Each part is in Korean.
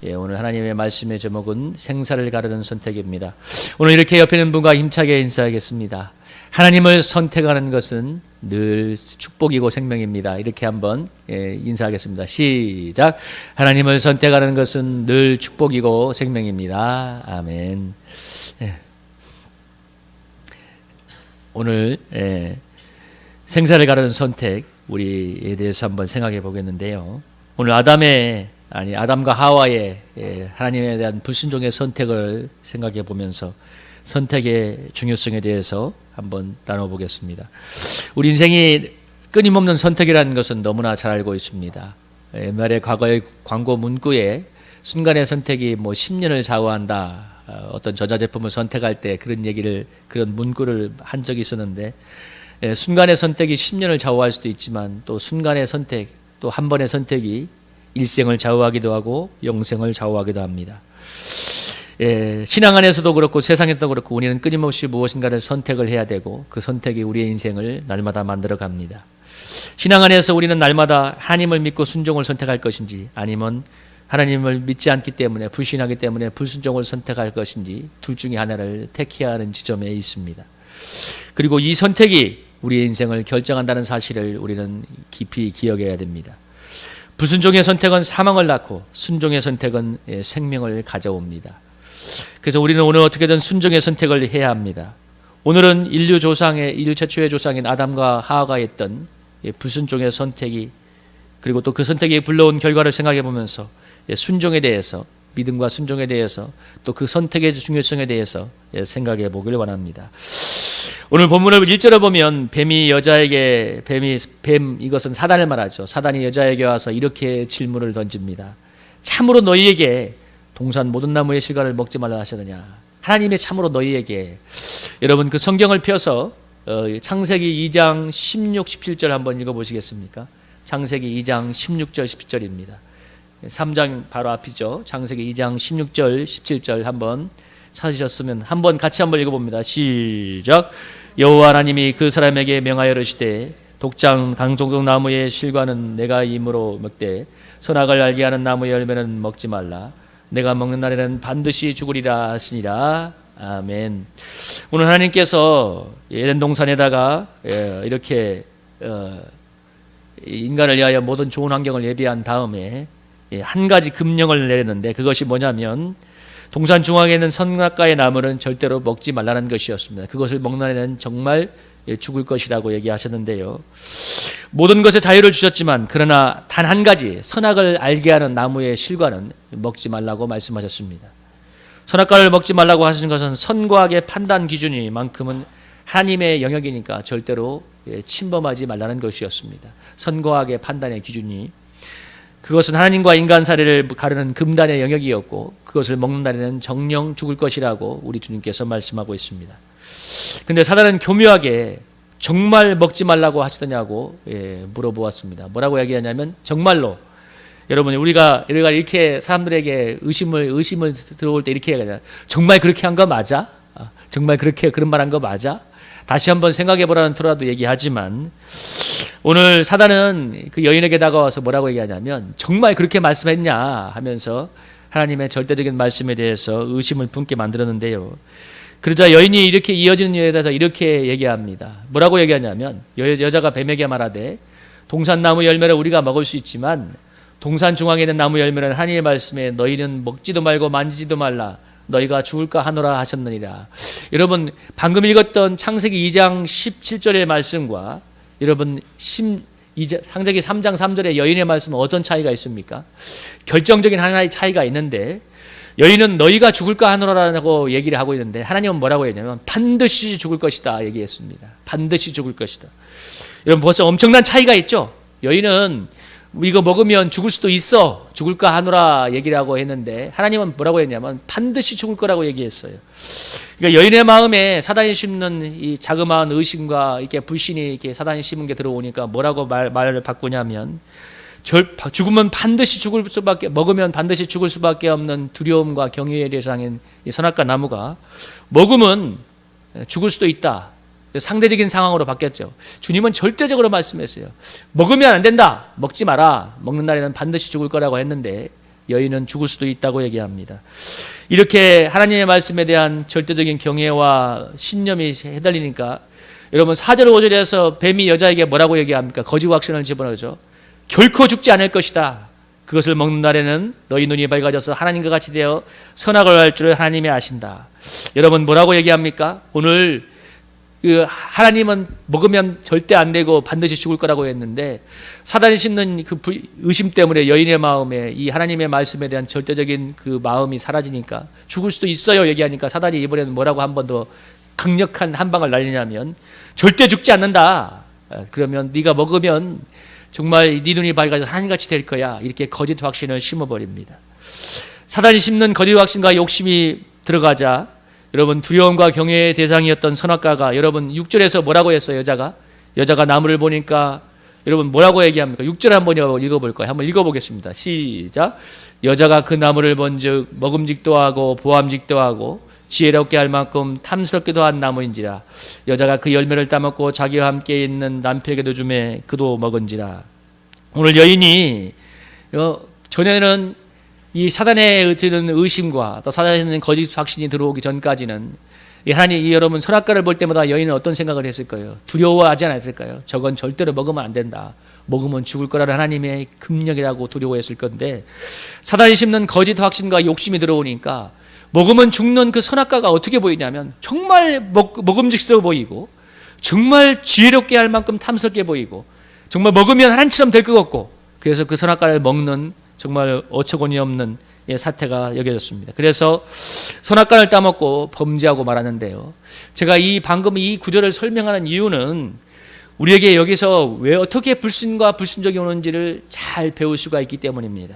오늘 하나님의 말씀의 제목은 생사를 가르는 선택입니다. 오늘 이렇게 옆에 있는 분과 힘차게 인사하겠습니다. 하나님을 선택하는 것은 늘 축복이고 생명입니다. 이렇게 한번 인사하겠습니다. 시작. 하나님을 선택하는 것은 늘 축복이고 생명입니다. 아멘. 오늘 생사를 가르는 선택, 우리에 대해서 한번 생각해 보겠는데요. 오늘 아담과 하와의 하나님에 대한 불순종의 선택을 생각해 보면서 선택의 중요성에 대해서 한번 나눠보겠습니다. 우리 인생이 끊임없는 선택이라는 것은 너무나 잘 알고 있습니다. 옛날에 과거의 광고 문구에 순간의 선택이 10년을 좌우한다. 어떤 전자제품을 선택할 때 그런 문구를 한 적이 있었는데, 순간의 선택이 10년을 좌우할 수도 있지만 또 순간의 선택, 또 한 번의 선택이 일생을 좌우하기도 하고 영생을 좌우하기도 합니다. 신앙 안에서도 그렇고 세상에서도 그렇고 우리는 끊임없이 무엇인가를 선택을 해야 되고 그 선택이 우리의 인생을 날마다 만들어 갑니다. 신앙 안에서 우리는 날마다 하나님을 믿고 순종을 선택할 것인지, 아니면 하나님을 믿지 않기 때문에 불신하기 때문에 불순종을 선택할 것인지, 둘 중에 하나를 택해야 하는 지점에 있습니다. 그리고 이 선택이 우리의 인생을 결정한다는 사실을 우리는 깊이 기억해야 됩니다. 불순종의 선택은 사망을 낳고 순종의 선택은 생명을 가져옵니다. 그래서 우리는 오늘 어떻게든 순종의 선택을 해야 합니다. 오늘은 인류 최초의 조상인 아담과 하와가 했던 불순종의 선택이, 그리고 또 그 선택이 불러온 결과를 생각해 보면서 순종에 대해서, 믿음과 순종에 대해서, 또 그 선택의 중요성에 대해서 생각해 보길 원합니다. 오늘 본문을 1절에 보면 이것은 사단을 말하죠. 사단이 여자에게 와서 이렇게 질문을 던집니다. 참으로 너희에게 동산 모든 나무의 실과를 먹지 말라 하시느냐. 하나님의 참으로 너희에게. 여러분 그 성경을 펴서 창세기 2장 16, 17절 한번 읽어보시겠습니까? 창세기 2장 16절 17절입니다. 3장 바로 앞이죠. 창세기 2장 16절 17절 한번 찾으셨으면 한번 같이 한번 읽어봅니다. 시작. 여호와 하나님이 그 사람에게 명하여 이르시되 독장 강종동 나무의 실과는 내가 임으로 먹되 선악을 알게 하는 나무의 열매는 먹지 말라. 내가 먹는 날에는 반드시 죽으리라 하시니라. 아멘. 오늘 하나님께서 에덴 동산에다가 이렇게 인간을 위하여 모든 좋은 환경을 예비한 다음에 한 가지 금령을 내렸는데, 그것이 뭐냐면 동산 중앙에 있는 선악과의 나무는 절대로 먹지 말라는 것이었습니다. 그것을 먹는 날에는 정말 죽을 것이라고 얘기하셨는데요. 모든 것에 자유를 주셨지만 그러나 단 한 가지 선악을 알게 하는 나무의 실과는 먹지 말라고 말씀하셨습니다. 선악과를 먹지 말라고 하시는 것은 선과 악의 판단 기준이만큼은 하나님의 영역이니까 절대로 침범하지 말라는 것이었습니다. 선과 악의 판단의 기준이, 그것은 하나님과 인간 사이를 가르는 금단의 영역이었고 그것을 먹는 날에는 정령 죽을 것이라고 우리 주님께서 말씀하고 있습니다. 그런데 사단은 교묘하게 정말 먹지 말라고 하시더냐고 물어보았습니다. 뭐라고 얘기하냐면 정말로, 여러분 우리가 이렇게 사람들에게 의심을 들어올 때 이렇게 얘기하잖아요. 정말 그렇게 한 거 맞아? 정말 그렇게 그런 말 한 거 맞아? 다시 한번 생각해 보라는 토라도 얘기하지만, 오늘 사단은 그 여인에게 다가와서 뭐라고 얘기하냐면 정말 그렇게 말씀했냐 하면서 하나님의 절대적인 말씀에 대해서 의심을 품게 만들었는데요. 그러자 여인이 이렇게 이어지는 일에 대해서 이렇게 얘기합니다. 뭐라고 얘기하냐면 여자가 뱀에게 말하되 동산나무 열매를 우리가 먹을 수 있지만 동산 중앙에 있는 나무 열매는 하나님의 말씀에 너희는 먹지도 말고 만지지도 말라. 너희가 죽을까 하노라 하셨느니라. 여러분 방금 읽었던 창세기 2장 17절의 말씀과 여러분 창세기 3장 3절의 여인의 말씀은 어떤 차이가 있습니까? 결정적인 하나의 차이가 있는데, 여인은 너희가 죽을까 하노라라고 얘기를 하고 있는데 하나님은 뭐라고 했냐면 반드시 죽을 것이다 얘기했습니다. 반드시 죽을 것이다. 여러분 벌써 엄청난 차이가 있죠. 여인은 이거 먹으면 죽을 수도 있어, 죽을까 하노라 얘기를 하고 했는데 하나님은 뭐라고 했냐면 반드시 죽을 거라고 얘기했어요. 그러니까 여인의 마음에 사단이 심는 이 자그마한 의심과 이렇게 불신이 이렇게 사단이 심은 게 들어오니까 뭐라고 말을 바꾸냐면 죽으면 반드시 죽을 수밖에, 먹으면 반드시 죽을 수밖에 없는 두려움과 경외의 대상인 이 선악과 나무가 먹으면 죽을 수도 있다. 상대적인 상황으로 바뀌었죠. 주님은 절대적으로 말씀했어요. 먹으면 안 된다. 먹지 마라. 먹는 날에는 반드시 죽을 거라고 했는데 여인은 죽을 수도 있다고 얘기합니다. 이렇게 하나님의 말씀에 대한 절대적인 경외와 신념이 해달리니까 여러분 4절 5절에서 뱀이 여자에게 뭐라고 얘기합니까? 거짓 확신을 집어넣죠. 결코 죽지 않을 것이다. 그것을 먹는 날에는 너희 눈이 밝아져서 하나님과 같이 되어 선악을 알 줄을 하나님이 아신다. 여러분 뭐라고 얘기합니까? 오늘 하나님은 먹으면 절대 안 되고 반드시 죽을 거라고 했는데 사단이 심는 그 의심 때문에 여인의 마음에 이 하나님의 말씀에 대한 절대적인 그 마음이 사라지니까 죽을 수도 있어요 얘기하니까 사단이 이번에는 뭐라고 한 번 더 강력한 한 방을 날리냐면 절대 죽지 않는다. 그러면 네가 먹으면 정말 네 눈이 밝아져서 하나님같이 될 거야. 이렇게 거짓 확신을 심어버립니다. 사단이 심는 거짓 확신과 욕심이 들어가자 여러분 두려움과 경외의 대상이었던 선악과가 여러분 6절에서 뭐라고 했어요? 여자가 나무를 보니까 여러분 뭐라고 얘기합니까? 6절 한번 읽어볼까요? 한번 읽어보겠습니다. 시작. 여자가 그 나무를 본즉 먹음직도 하고 보암직도 하고 지혜롭게 할 만큼 탐스럽기도 한 나무인지라. 여자가 그 열매를 따먹고 자기와 함께 있는 남편에게도 주매 그도 먹은지라. 오늘 여인이 전에는 이 사단에 드는 의심과 또 사단에 드는 거짓 확신이 들어오기 전까지는 하나님 여러분 선악과를 볼 때마다 여인은 어떤 생각을 했을 거예요? 두려워하지 않았을까요? 저건 절대로 먹으면 안 된다. 먹으면 죽을 거라는 하나님의 금령이라고 두려워했을 건데 사단이 심는 거짓 확신과 욕심이 들어오니까 먹으면 죽는 그 선악과가 어떻게 보이냐면 정말 먹음직스러워 보이고 정말 지혜롭게 할 만큼 탐스럽게 보이고 정말 먹으면 하나님처럼 될 것 같고 그래서 그 선악과를 먹는 정말 어처구니 없는 사태가 여겨졌습니다. 그래서 선악과를 따먹고 범죄하고 말하는데요. 제가 방금 이 구절을 설명하는 이유는 우리에게 여기서 왜 어떻게 불신과 불순종이 오는지를 잘 배울 수가 있기 때문입니다.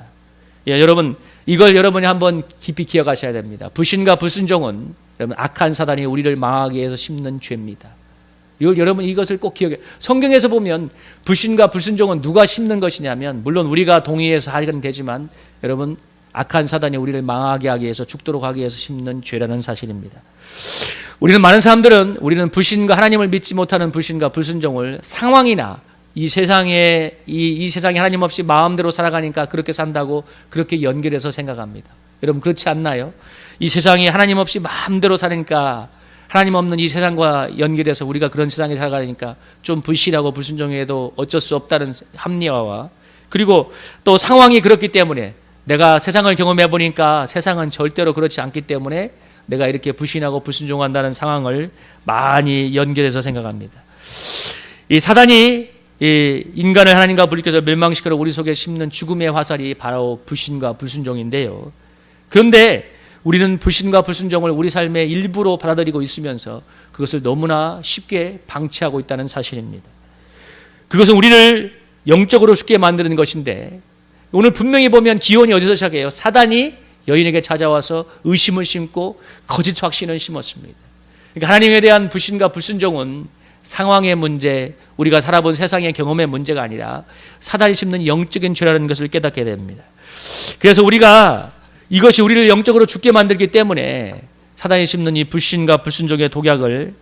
여러분 이걸 여러분이 한번 깊이 기억하셔야 됩니다. 불신과 불순종은 여러분 악한 사단이 우리를 망하기 위해서 심는 죄입니다. 여러분 이것을 꼭 기억해. 성경에서 보면 불신과 불순종은 누가 심는 것이냐면 물론 우리가 동의해서 하긴 되지만 여러분 악한 사단이 우리를 망하게 하기 위해서 죽도록 하기 위해서 심는 죄라는 사실입니다. 많은 사람들은 우리는 불신과 하나님을 믿지 못하는 불신과 불순종을 상황이나 이 세상에 하나님 없이 마음대로 살아가니까 그렇게 산다고 그렇게 연결해서 생각합니다. 여러분 그렇지 않나요? 이 세상이 하나님 없이 마음대로 사니까 하나님 없는 이 세상과 연결해서 우리가 그런 세상에 살아가니까 좀 불신하고 불순종해도 어쩔 수 없다는 합리화와 그리고 또 상황이 그렇기 때문에 내가 세상을 경험해 보니까 세상은 절대로 그렇지 않기 때문에 내가 이렇게 불신하고 불순종한다는 상황을 많이 연결해서 생각합니다. 이 사단이 인간을 하나님과 분리해서 멸망시키려 우리 속에 심는 죽음의 화살이 바로 불신과 불순종인데요. 그런데 우리는 불신과 불순종을 우리 삶의 일부로 받아들이고 있으면서 그것을 너무나 쉽게 방치하고 있다는 사실입니다. 그것은 우리를 영적으로 죽게 만드는 것인데 오늘 분명히 보면 기원이 어디서 시작해요? 사단이 여인에게 찾아와서 의심을 심고 거짓 확신을 심었습니다. 그러니까 하나님에 대한 불신과 불순종은 상황의 문제, 우리가 살아본 세상의 경험의 문제가 아니라 사단이 심는 영적인 죄라는 것을 깨닫게 됩니다. 그래서 우리가 이것이 우리를 영적으로 죽게 만들기 때문에 사단이 심는 이 불신과 불순종의 독약을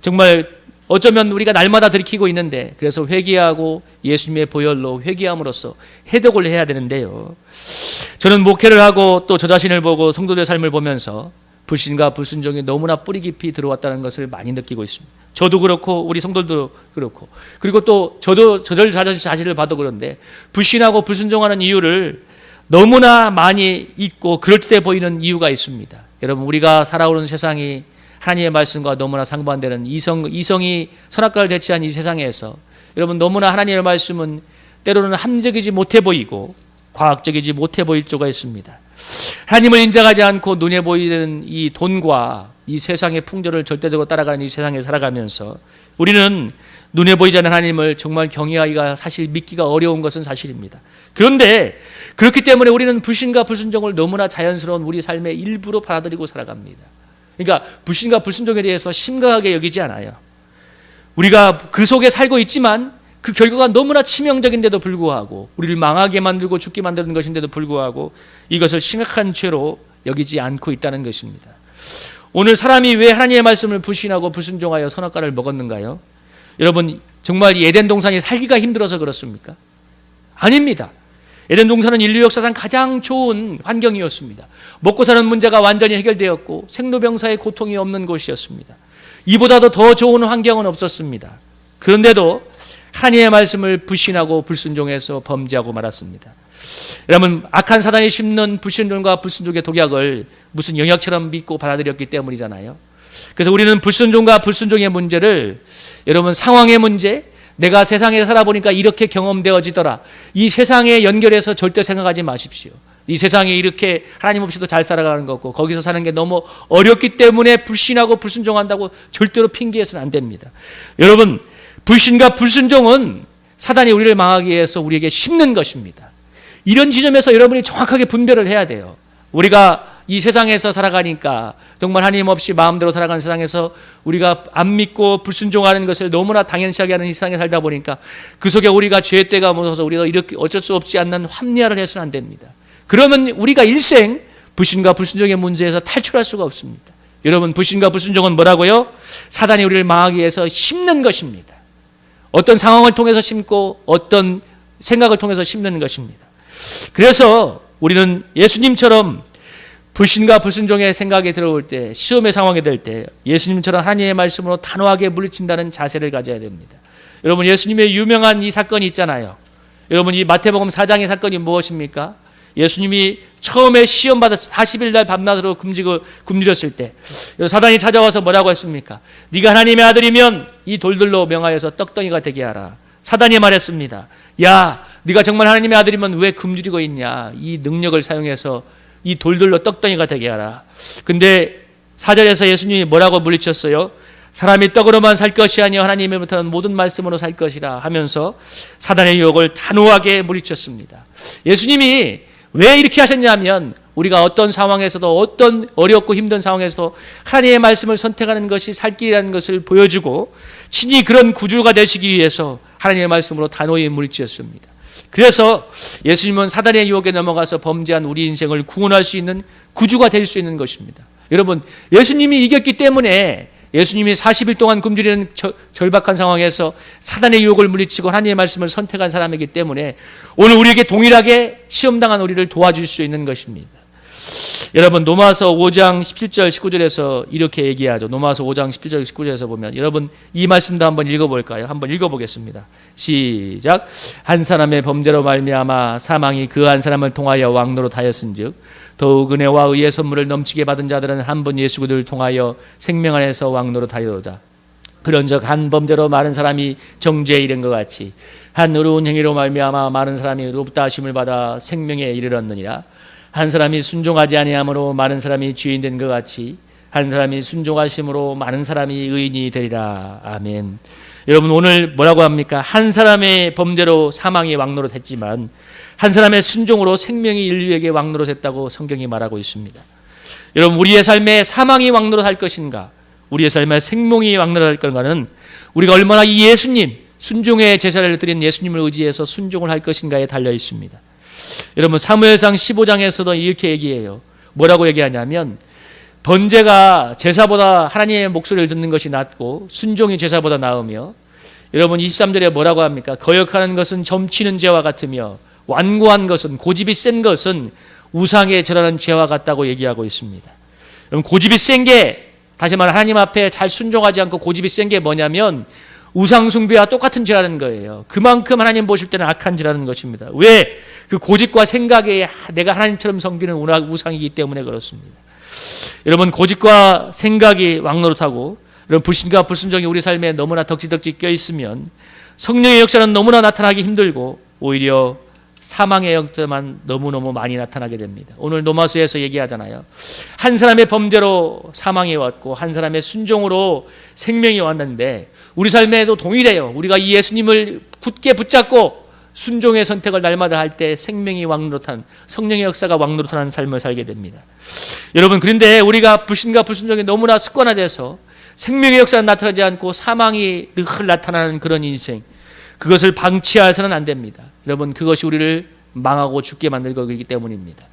정말 어쩌면 우리가 날마다 들이키고 있는데 그래서 회개하고 예수님의 보혈로 회개함으로써 해독을 해야 되는데요. 저는 목회를 하고 또 저 자신을 보고 성도들의 삶을 보면서 불신과 불순종이 너무나 뿌리 깊이 들어왔다는 것을 많이 느끼고 있습니다. 저도 그렇고 우리 성도들도 그렇고 그리고 또 저를 자신을 봐도 그런데 불신하고 불순종하는 이유를 너무나 많이 잊고 그럴듯해 보이는 이유가 있습니다. 여러분 우리가 살아오는 세상이 하나님의 말씀과 너무나 상반되는 이성이 선악과를 대체한 이 세상에서 여러분 너무나 하나님의 말씀은 때로는 합리적이지 못해 보이고 과학적이지 못해 보일 수가 있습니다. 하나님을 인정하지 않고 눈에 보이는 이 돈과 이 세상의 풍조를 절대적으로 따라가는 이 세상에 살아가면서 우리는 눈에 보이지 않는 하나님을 정말 경외하기가 사실 믿기가 어려운 것은 사실입니다. 그런데 그렇기 때문에 우리는 불신과 불순종을 너무나 자연스러운 우리 삶의 일부로 받아들이고 살아갑니다. 그러니까 불신과 불순종에 대해서 심각하게 여기지 않아요. 우리가 그 속에 살고 있지만 그 결과가 너무나 치명적인데도 불구하고 우리를 망하게 만들고 죽게 만드는 것인데도 불구하고 이것을 심각한 죄로 여기지 않고 있다는 것입니다. 오늘 사람이 왜 하나님의 말씀을 불신하고 불순종하여 선악과를 먹었는가요? 여러분 정말 이 에덴 동산이 살기가 힘들어서 그렇습니까? 아닙니다. 에덴 동산은 인류 역사상 가장 좋은 환경이었습니다. 먹고 사는 문제가 완전히 해결되었고 생로병사의 고통이 없는 곳이었습니다. 이보다도 더 좋은 환경은 없었습니다. 그런데도 하나님의 말씀을 불신하고 불순종해서 범죄하고 말았습니다. 여러분, 악한 사단이 심는 불순종과 불순종의 독약을 무슨 영약처럼 믿고 받아들였기 때문이잖아요. 그래서 우리는 불순종과 불순종의 문제를, 여러분, 상황의 문제, 내가 세상에 살아보니까 이렇게 경험되어지더라, 이 세상에 연결해서 절대 생각하지 마십시오. 이 세상에 이렇게 하나님 없이도 잘 살아가는 것 같고 거기서 사는 게 너무 어렵기 때문에 불신하고 불순종한다고 절대로 핑계해서는 안 됩니다. 여러분, 불신과 불순종은 사단이 우리를 망하기 위해서 우리에게 심는 것입니다. 이런 지점에서 여러분이 정확하게 분별을 해야 돼요. 우리가 이 세상에서 살아가니까, 정말 하나님 없이 마음대로 살아가는 세상에서 우리가 안 믿고 불순종하는 것을 너무나 당연시하게 하는 이 세상에 살다 보니까 그 속에 우리가 죄때가 묻어서 우리가 이렇게 어쩔 수 없지 않는 합리화를 해서는 안 됩니다. 그러면 우리가 일생 불신과 불순종의 문제에서 탈출할 수가 없습니다. 여러분, 불신과 불순종은 뭐라고요? 사단이 우리를 망하기 위해서 심는 것입니다. 어떤 상황을 통해서 심고 어떤 생각을 통해서 심는 것입니다. 그래서 우리는 예수님처럼 불신과 불순종의 생각이 들어올 때, 시험의 상황이 될 때 예수님처럼 하나님의 말씀으로 단호하게 물리친다는 자세를 가져야 됩니다. 여러분, 예수님의 유명한 이 사건이 있잖아요. 여러분, 이 마태복음 4장의 사건이 무엇입니까? 예수님이 처음에 시험받아서 40일 날 밤낮으로 굶주렸을 때 사단이 찾아와서 뭐라고 했습니까? 네가 하나님의 아들이면 이 돌들로 명하여서 떡덩이가 되게 하라. 사단이 말했습니다. 야, 네가 정말 하나님의 아들이면 왜 굶주리고 있냐? 이 능력을 사용해서 이 돌들로 떡덩이가 되게 하라. 근데 4절에서 예수님이 뭐라고 물리쳤어요? 사람이 떡으로만 살 것이 아니요 하나님으로부터는 모든 말씀으로 살 것이라 하면서 사단의 유혹을 단호하게 물리쳤습니다. 예수님이 왜 이렇게 하셨냐면, 우리가 어떤 상황에서도, 어떤 어렵고 힘든 상황에서도 하나님의 말씀을 선택하는 것이 살 길이라는 것을 보여주고 친히 그런 구주가 되시기 위해서 하나님의 말씀으로 단호히 물리쳤습니다. 그래서 예수님은 사단의 유혹에 넘어가서 범죄한 우리 인생을 구원할 수 있는 구주가 될 수 있는 것입니다. 여러분, 예수님이 이겼기 때문에, 예수님이 40일 동안 굶주리는 절박한 상황에서 사단의 유혹을 물리치고 하나님의 말씀을 선택한 사람이기 때문에 오늘 우리에게 동일하게 시험당한 우리를 도와줄 수 있는 것입니다. 여러분, 로마서 5장 17절 19절에서 이렇게 얘기하죠. 로마서 5장 17절 19절에서 보면, 여러분 이 말씀도 한번 읽어볼까요? 한번 읽어보겠습니다. 시작. 한 사람의 범죄로 말미암아 사망이 그 한 사람을 통하여 왕노릇하였은즉 더욱 은혜와 의의 선물을 넘치게 받은 자들은 한 분 예수 그리스도를 통하여 생명 안에서 왕노릇하여도다. 그런즉 한 범죄로 많은 사람이 정죄에 이른 것 같이 한 의로운 행위로 말미암아 많은 사람이 의롭다 하심을 받아 생명에 이르렀느니라. 한 사람이 순종하지 아니함으로 많은 사람이 죄인 된 것 같이 한 사람이 순종하심으로 많은 사람이 의인이 되리라. 아멘. 여러분, 오늘 뭐라고 합니까? 한 사람의 범죄로 사망이 왕노릇했지만 한 사람의 순종으로 생명이 인류에게 왕노릇했다고 성경이 말하고 있습니다. 여러분, 우리의 삶에 사망이 왕노릇할 것인가, 우리의 삶에 생명이 왕노릇할 건가는 우리가 얼마나 이 예수님, 순종의 제사를 드린 예수님을 의지해서 순종을 할 것인가에 달려 있습니다. 여러분, 사무엘상 15장에서도 이렇게 얘기해요. 뭐라고 얘기하냐면, 번제가 제사보다 하나님의 목소리를 듣는 것이 낫고 순종이 제사보다 나으며, 여러분 23절에 뭐라고 합니까? 거역하는 것은 점치는 죄와 같으며 완고한 것은, 고집이 센 것은 우상에 절하는 죄와 같다고 얘기하고 있습니다. 여러분, 고집이 센 게, 다시 말해 하나님 앞에 잘 순종하지 않고 고집이 센 게 뭐냐면 우상 숭배와 똑같은 죄라는 거예요. 그만큼 하나님 보실 때는 악한 죄라는 것입니다. 왜? 그 고집과 생각이 내가 하나님처럼 섬기는 우상이기 때문에 그렇습니다. 여러분, 고집과 생각이 왕노릇하고 이런 불신과 불순종이 우리 삶에 너무나 덕지덕지 껴있으면 성령의 역사는 너무나 나타나기 힘들고 오히려 사망의 역사만 너무너무 많이 나타나게 됩니다. 오늘 로마서에서 얘기하잖아요. 한 사람의 범죄로 사망이 왔고 한 사람의 순종으로 생명이 왔는데 우리 삶에도 동일해요. 우리가 이 예수님을 굳게 붙잡고 순종의 선택을 날마다 할 때 생명이 왕노릇한, 성령의 역사가 왕노릇하는 삶을 살게 됩니다. 여러분, 그런데 우리가 불신과 불순종이 너무나 습관화돼서 생명의 역사가 나타나지 않고 사망이 늘 나타나는 그런 인생, 그것을 방치해서는 안 됩니다. 여러분, 그것이 우리를 망하고 죽게 만들 거기 때문입니다.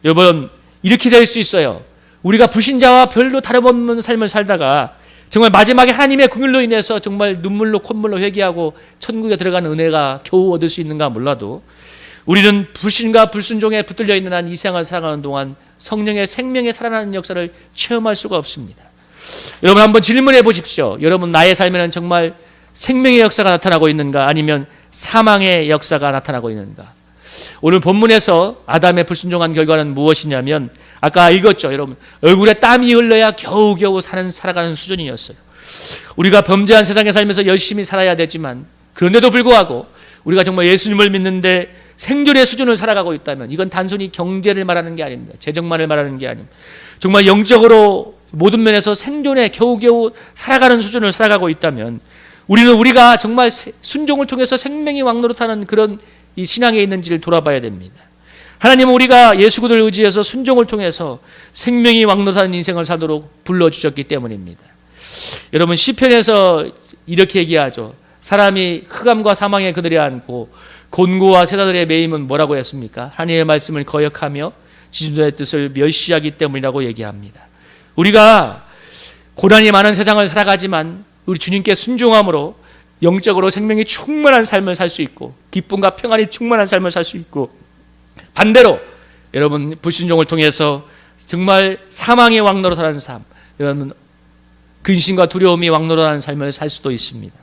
여러분, 이렇게 될 수 있어요. 우리가 불신자와 별로 다름없는 삶을 살다가 정말 마지막에 하나님의 긍휼로 인해서 정말 눈물로 콧물로 회개하고 천국에 들어가는 은혜가 겨우 얻을 수 있는가 몰라도 우리는 불신과 불순종에 붙들려 있는 한 이 세상을 살아가는 동안 성령의 생명의 살아나는 역사를 체험할 수가 없습니다. 여러분 한번 질문해 보십시오. 여러분 나의 삶에는 정말 생명의 역사가 나타나고 있는가, 아니면 사망의 역사가 나타나고 있는가? 오늘 본문에서 아담의 불순종한 결과는 무엇이냐면, 아까 읽었죠. 여러분 얼굴에 땀이 흘러야 겨우겨우 살아가는 수준이었어요. 우리가 범죄한 세상에 살면서 열심히 살아야 되지만, 그런데도 불구하고 우리가 정말 예수님을 믿는데 생존의 수준을 살아가고 있다면, 이건 단순히 경제를 말하는 게 아닙니다. 재정만을 말하는 게 아닙니다. 정말 영적으로 모든 면에서 생존에 겨우겨우 살아가는 수준을 살아가고 있다면, 우리가 정말 순종을 통해서 생명이 왕노릇하는 그런 이 신앙에 있는지를 돌아봐야 됩니다. 하나님은 우리가 예수 그리스도를 의지해서 순종을 통해서 생명이 왕노릇하는 인생을 살도록 불러주셨기 때문입니다. 여러분 시편에서 이렇게 얘기하죠. 사람이 흑암과 사망에 그들에 앉고 곤고와 새다들의 매임은 뭐라고 했습니까? 하나님의 말씀을 거역하며 지존자의 뜻을 멸시하기 때문이라고 얘기합니다. 우리가 고난이 많은 세상을 살아가지만 우리 주님께 순종함으로 영적으로 생명이 충만한 삶을 살 수 있고, 기쁨과 평안이 충만한 삶을 살 수 있고, 반대로 여러분 불순종을 통해서 정말 사망의 왕노릇하는 삶, 여러분 근심과 두려움이 왕노릇하는 삶을 살 수도 있습니다.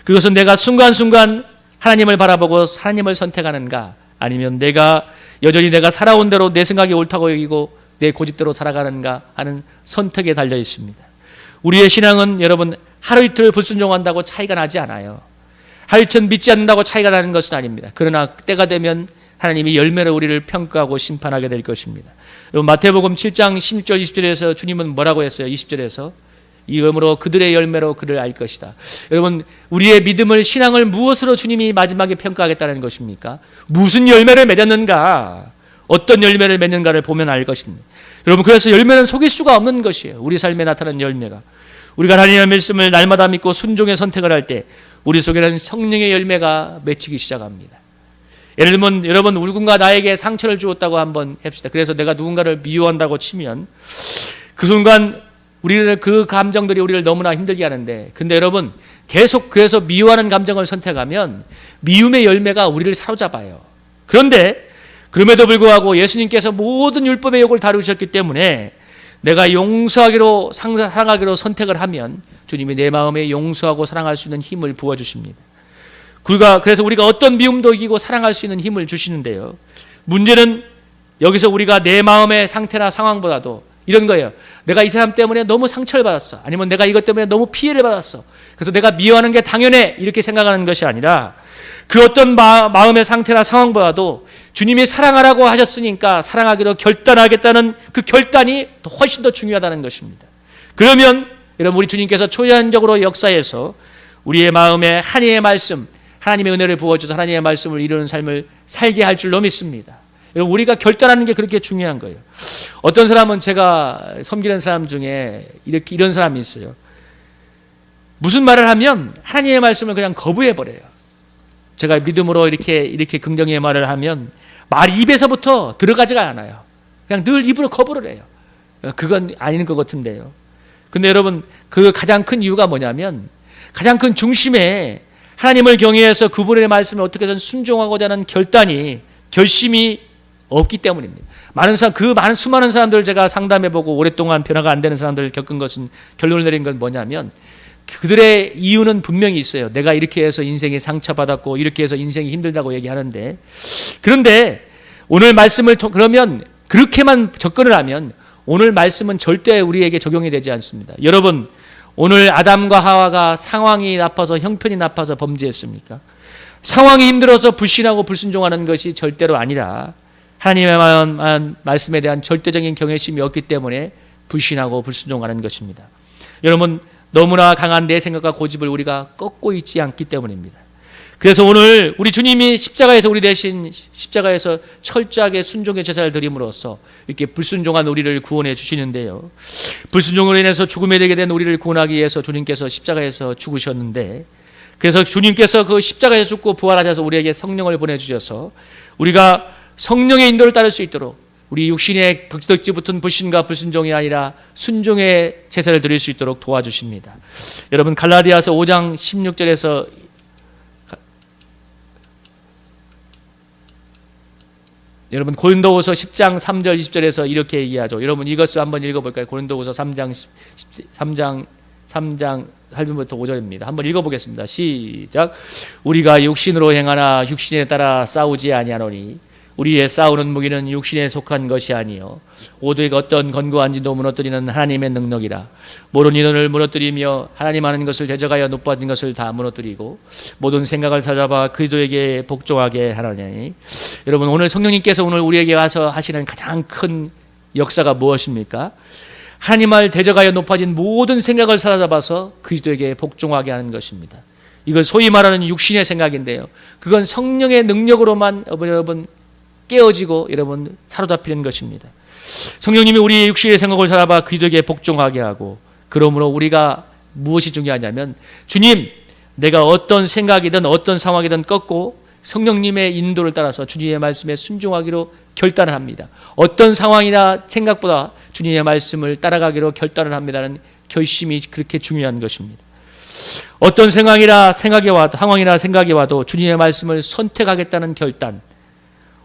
그것은 내가 순간순간 하나님을 바라보고 하나님을 선택하는가, 아니면 내가 여전히 내가 살아온 대로 내 생각이 옳다고 여기고 내 고집대로 살아가는가 하는 선택에 달려 있습니다. 우리의 신앙은 여러분 하루 이틀 불순종한다고 차이가 나지 않아요. 하루 이틀 믿지 않는다고 차이가 나는 것은 아닙니다. 그러나 때가 되면 하나님이 열매로 우리를 평가하고 심판하게 될 것입니다. 여러분 마태복음 7장 16절 20절에서 주님은 뭐라고 했어요? 20절에서 이러므로 그들의 열매로 그를 알 것이다. 여러분 우리의 믿음을, 신앙을 무엇으로 주님이 마지막에 평가하겠다는 것입니까? 무슨 열매를 맺었는가, 어떤 열매를 맺는가를 보면 알 것입니다. 여러분 그래서 열매는 속일 수가 없는 것이에요. 우리 삶에 나타나는 열매가. 우리가 하나님의 말씀을 날마다 믿고 순종의 선택을 할 때 우리 속에는 성령의 열매가 맺히기 시작합니다. 예를 들면 여러분 누군가 나에게 상처를 주었다고 한번 합시다. 그래서 내가 누군가를 미워한다고 치면 그 순간 우리는 그 감정들이 우리를 너무나 힘들게 하는데, 근데 여러분 계속 그래서 미워하는 감정을 선택하면 미움의 열매가 우리를 사로잡아요. 그런데 그럼에도 불구하고 예수님께서 모든 율법의 욕을 다루셨기 때문에 내가 용서하기로 사랑하기로 선택을 하면 주님이 내 마음에 용서하고 사랑할 수 있는 힘을 부어주십니다. 그래서 우리가 어떤 미움도 이기고 사랑할 수 있는 힘을 주시는데요. 문제는 여기서 우리가 내 마음의 상태나 상황보다도 이런 거예요. 내가 이 사람 때문에 너무 상처를 받았어. 아니면 내가 이것 때문에 너무 피해를 받았어. 그래서 내가 미워하는 게 당연해. 이렇게 생각하는 것이 아니라 그 어떤 마음의 상태나 상황보다도 주님이 사랑하라고 하셨으니까 사랑하기로 결단하겠다는 그 결단이 훨씬 더 중요하다는 것입니다. 그러면 여러분 우리 주님께서 초연적으로 역사에서 우리의 마음에 하나님의 말씀, 하나님의 은혜를 부어줘서 하나님의 말씀을 이루는 삶을 살게 할 줄로 믿습니다. 여러분 우리가 결단하는 게 그렇게 중요한 거예요. 어떤 사람은 제가 섬기는 사람 중에 이런 사람이 있어요. 무슨 말을 하면 하나님의 말씀을 그냥 거부해버려요. 제가 믿음으로 이렇게 긍정의 말을 하면 말 입에서부터 들어가지가 않아요. 그냥 늘 입으로 거부를 해요. 그건 아닌 것 같은데요. 근데 여러분 그 가장 큰 이유가 뭐냐면, 가장 큰 중심에 하나님을 경외해서 그분의 말씀을 어떻게 해서 순종하고자 하는 결심이 없기 때문입니다. 수많은 사람들 제가 상담해보고 오랫동안 변화가 안 되는 사람들을 겪은 것은, 결론을 내린 건 뭐냐면, 그들의 이유는 분명히 있어요. 내가 이렇게 해서 인생이 상처받았고 이렇게 해서 인생이 힘들다고 얘기하는데, 그런데 오늘 말씀을 그러면 그렇게만 접근을 하면 오늘 말씀은 절대 우리에게 적용이 되지 않습니다. 여러분 오늘 아담과 하와가 상황이 나빠서, 형편이 나빠서 범죄했습니까? 상황이 힘들어서 불신하고 불순종하는 것이 절대로 아니라 하나님의 말씀에 대한 절대적인 경외심이 없기 때문에 불신하고 불순종하는 것입니다. 여러분 너무나 강한 내 생각과 고집을 우리가 꺾고 있지 않기 때문입니다. 그래서 오늘 우리 주님이 십자가에서 우리 대신 십자가에서 철저하게 순종의 제사를 드림으로써 이렇게 불순종한 우리를 구원해 주시는데요. 불순종으로 인해서 죽음에 이르게 된 우리를 구원하기 위해서 주님께서 십자가에서 죽으셨는데, 그래서 주님께서 그 십자가에서 죽고 부활하셔서 우리에게 성령을 보내주셔서 우리가 성령의 인도를 따를 수 있도록 우리 육신의 덕지덕지 붙은 불신과 불순종이 아니라 순종의 제사를 드릴 수 있도록 도와주십니다. 여러분 갈라디아서 5장 16절에서 여러분 고린도후서 10장 3절 20절에서 이렇게 얘기하죠. 여러분 이것을 한번 읽어볼까요? 고린도후서 3장 8절부터 5절입니다. 한번 읽어보겠습니다. 시작. 우리가 육신으로 행하나 육신에 따라 싸우지 아니하노니 우리의 싸우는 무기는 육신에 속한 것이 아니요 오직 어떤 건고한 진도 무너뜨리는 하나님의 능력이라. 모든 인원을 무너뜨리며 하나님 하는 것을 대적하여 높아진 것을 다 무너뜨리고 모든 생각을 사잡아 그리스도에게 복종하게 하나니. 여러분 오늘 성령님께서 오늘 우리에게 와서 하시는 가장 큰 역사가 무엇입니까? 하나님을 대적하여 높아진 모든 생각을 사로잡아서 그리스도에게 복종하게 하는 것입니다. 이걸 소위 말하는 육신의 생각인데요. 그건 성령의 능력으로만 여러분 깨어지고 여러분 사로잡히는 것입니다. 성령님이 우리의 육신의 생각을 사로잡아 그리스도에게 복종하게 하고, 그러므로 우리가 무엇이 중요하냐면 주님, 내가 어떤 생각이든 어떤 상황이든 꺾고 성령님의 인도를 따라서 주님의 말씀에 순종하기로 결단을 합니다. 어떤 상황이나 생각보다 주님의 말씀을 따라가기로 결단을 합니다는 결심이 그렇게 중요한 것입니다. 어떤 상황이나 생각이 와도 주님의 말씀을 선택하겠다는 결단.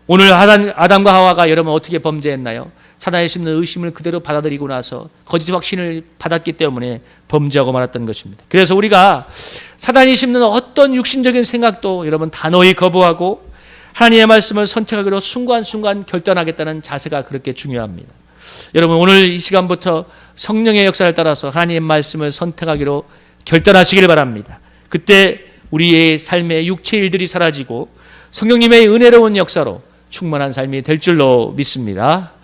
오늘 아담과 하와가 여러분 어떻게 범죄했나요? 사단이 심는 의심을 그대로 받아들이고 나서 거짓 확신을 받았기 때문에 범죄하고 말았던 것입니다. 그래서 우리가 사단이 심는 어떤 육신적인 생각도 여러분 단호히 거부하고 하나님의 말씀을 선택하기로 순간순간 결단하겠다는 자세가 그렇게 중요합니다. 여러분 오늘 이 시간부터 성령의 역사를 따라서 하나님의 말씀을 선택하기로 결단하시길 바랍니다. 그때 우리의 삶의 육체의 일들이 사라지고 성령님의 은혜로운 역사로 충만한 삶이 될 줄로 믿습니다.